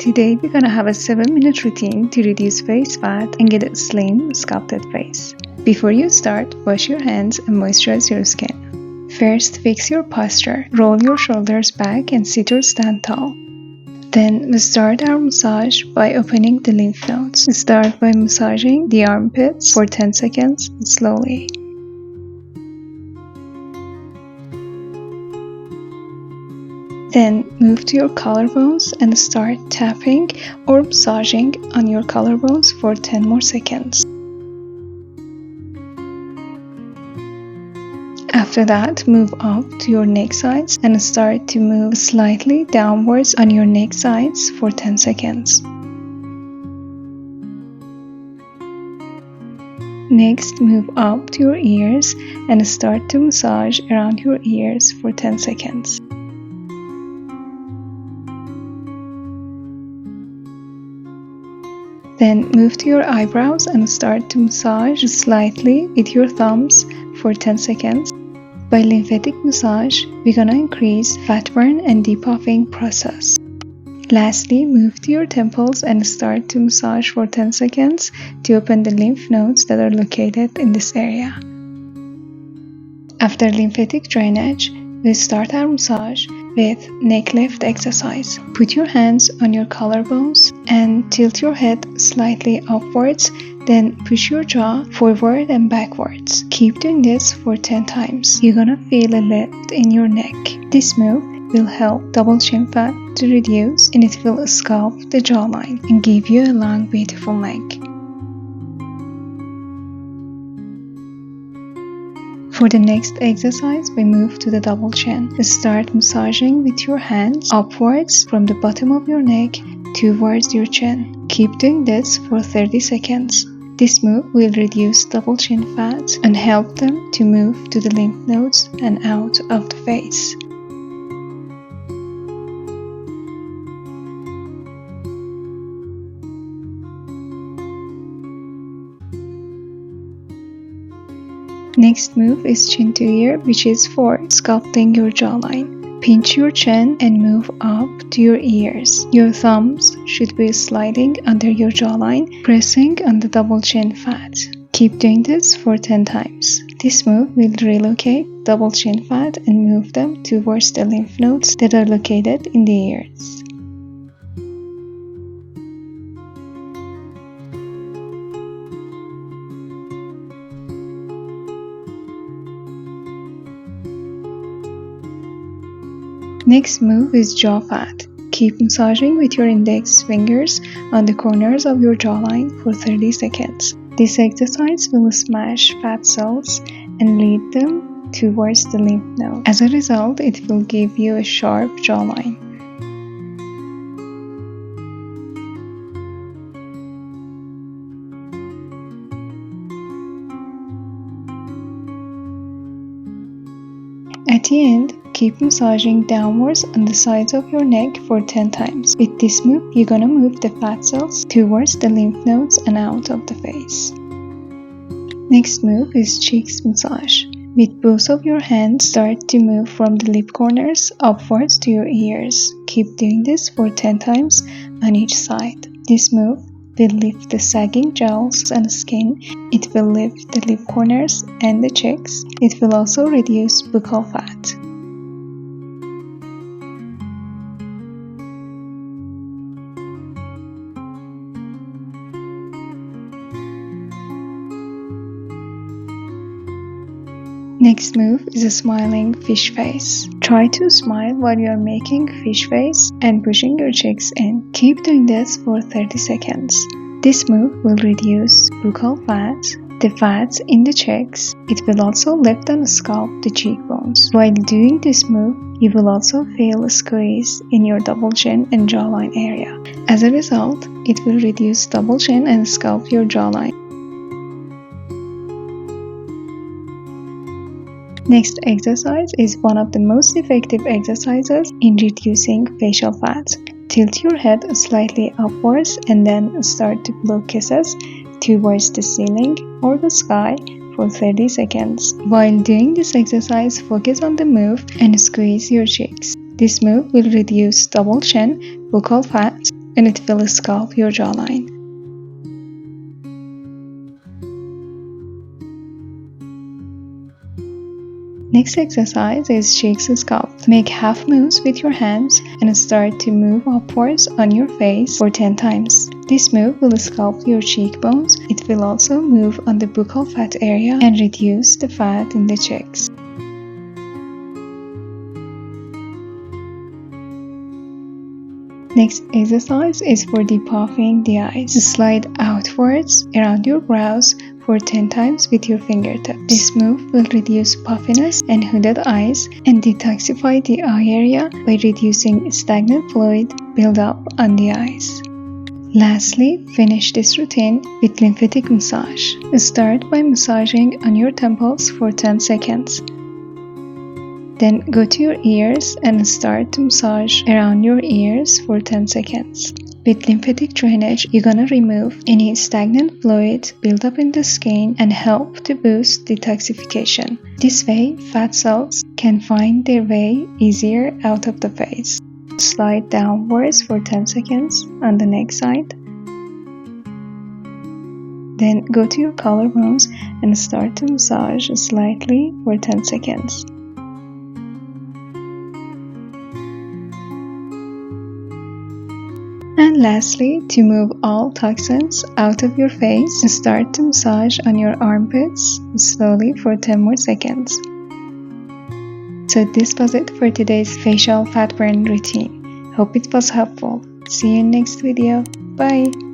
Today we're gonna have a 7-minute routine to reduce face fat and get a slim, sculpted face. Before you start, wash your hands and moisturize your skin. First, fix your posture. Roll your shoulders back and sit or stand tall. Then we start our massage by opening the lymph nodes. Start by massaging the armpits for 10 seconds slowly. Then move to your collarbones and start tapping or massaging on your collarbones for 10 more seconds. After that, move up to your neck sides and start to move slightly downwards on your neck sides for 10 seconds. Next, move up to your ears and start to massage around your ears for 10 seconds. Then move to your eyebrows and start to massage slightly with your thumbs for 10 seconds. By lymphatic massage, we're gonna increase fat burn and depuffing process. Lastly, move to your temples and start to massage for 10 seconds to open the lymph nodes that are located in this area. After lymphatic drainage, we start our massage with neck lift exercise. Put your hands on your collarbones and tilt your head slightly upwards, then push your jaw forward and backwards. Keep doing this for 10 times. You're gonna feel a lift in your neck. This move will help double chin fat to reduce, and it will sculpt the jawline and give you a long, beautiful neck. For the next exercise, we move to the double chin. Start massaging with your hands upwards from the bottom of your neck towards your chin. Keep doing this for 30 seconds. This move will reduce double chin fat and help them to move to the lymph nodes and out of the face. Next move is chin to ear, which is for sculpting your jawline. Pinch your chin and move up to your ears. Your thumbs should be sliding under your jawline, pressing on the double chin fat. Keep doing this for 10 times. This move will relocate double chin fat and move them towards the lymph nodes that are located in the ears. Next move is jaw fat. Keep massaging with your index fingers on the corners of your jawline for 30 seconds. This exercise will smash fat cells and lead them towards the lymph node. As a result, it will give you a sharp jawline. At the end, keep massaging downwards on the sides of your neck for 10 times. With this move, you're gonna move the fat cells towards the lymph nodes and out of the face. Next move is cheeks massage. With both of your hands, start to move from the lip corners upwards to your ears. Keep doing this for 10 times on each side. This move will lift the sagging jowls and skin. It will lift the lip corners and the cheeks. It will also reduce buccal fat. Next move is a smiling fish face. Try to smile while you are making fish face and pushing your cheeks in. Keep doing this for 30 seconds. This move will reduce buccal fat, the fats in the cheeks. It will also lift and sculpt the cheekbones. While doing this move, you will also feel a squeeze in your double chin and jawline area. As a result, it will reduce double chin and sculpt your jawline. Next exercise is one of the most effective exercises in reducing facial fat. Tilt your head slightly upwards and then start to blow kisses towards the ceiling or the sky for 30 seconds. While doing this exercise, focus on the move and squeeze your cheeks. This move will reduce double chin, buccal fat, and it will sculpt your jawline. Next exercise is cheeks sculpt. Make half moves with your hands and start to move upwards on your face for 10 times. This move will sculpt your cheekbones. It will also move on the buccal fat area and reduce the fat in the cheeks. Next exercise is for depuffing the eyes. Slide outwards around your brows for 10 times with your fingertips. This move will reduce puffiness and hooded eyes and detoxify the eye area by reducing stagnant fluid buildup on the eyes. Lastly, finish this routine with lymphatic massage. Start by massaging on your temples for 10 seconds. Then go to your ears and start to massage around your ears for 10 seconds. With lymphatic drainage, you're gonna remove any stagnant fluid built up in the skin and help to boost detoxification. This way, fat cells can find their way easier out of the face. Slide downwards for 10 seconds on the neck side. Then go to your collarbones and start to massage slightly for 10 seconds. And lastly, to move all toxins out of your face, start to massage on your armpits slowly for 10 more seconds. So this was it for today's facial fat burn routine. Hope it was helpful. See you in next video. Bye!